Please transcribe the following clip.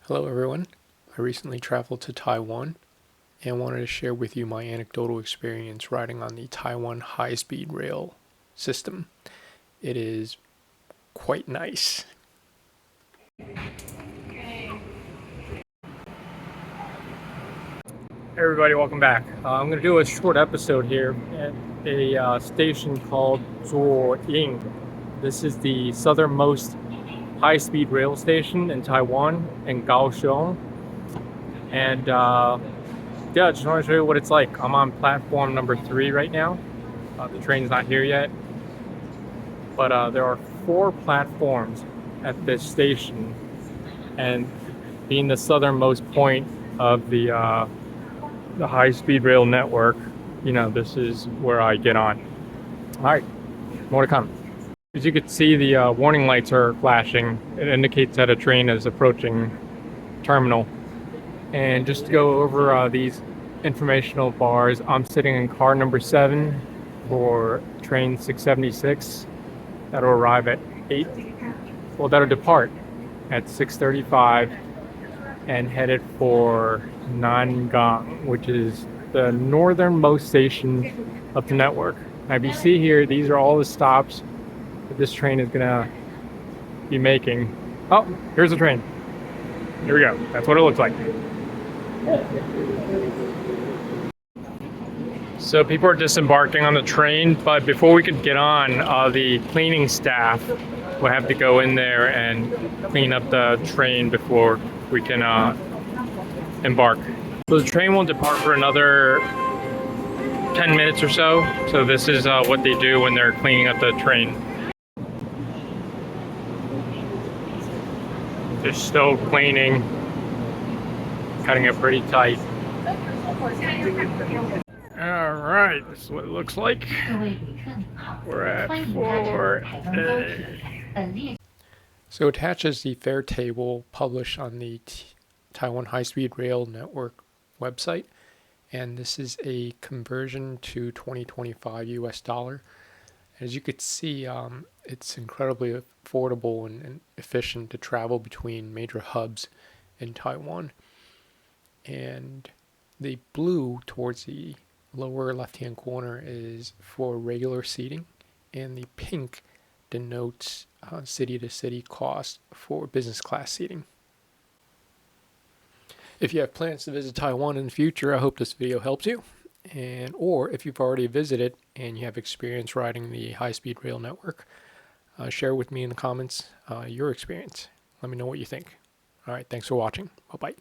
Hello everyone. I recently traveled to Taiwan and wanted to share with you my anecdotal experience riding on the Taiwan High Speed Rail system. It is quite nice. Hey everybody, welcome back. I'm going to do a short episode here at a station called Zuoying. This is the southernmost high-speed rail station in Taiwan, in Kaohsiung. And yeah, I just want to show you what it's like. I'm on platform number 3 right now. The train's not here yet, but there are 4 platforms at this station, and being the southernmost point of the high-speed rail network, you know, this is where I get on. All right, more to come. As you can see, the warning lights are flashing. It indicates that a train is approaching terminal. And just to go over these informational bars, I'm sitting in car number 7 for train 676. That'll arrive at 8. Well, that'll depart at 6:35 and headed for Nangang, which is the northernmost station of the network. Now, if you see here, these are all the stops that this train is gonna be making. Oh, here's the train. Here we go. That's what it looks like. So people are disembarking on the train, but before we could get on, the cleaning staff will have to go in there and clean up the train before we can embark. So the train won't depart for another 10 minutes or so. So this is what they do when they're cleaning up the train. They're still cleaning, cutting it pretty tight. All right, this is what it looks like. We're at 4A. So it attaches the fare table published on the Taiwan High Speed Rail Network website, and this is a conversion to 2025 US dollar. As you could see, it's incredibly affordable and efficient to travel between major hubs in Taiwan. And the blue towards the lower left-hand corner is for regular seating, and the pink denotes city-to-city cost for business class seating. If you have plans to visit Taiwan in the future, I hope this video helps you. Or if you've already visited and you have experience riding the high-speed rail network, share with me in the comments your experience. Let me know what you think. All right, thanks for watching. Bye-bye.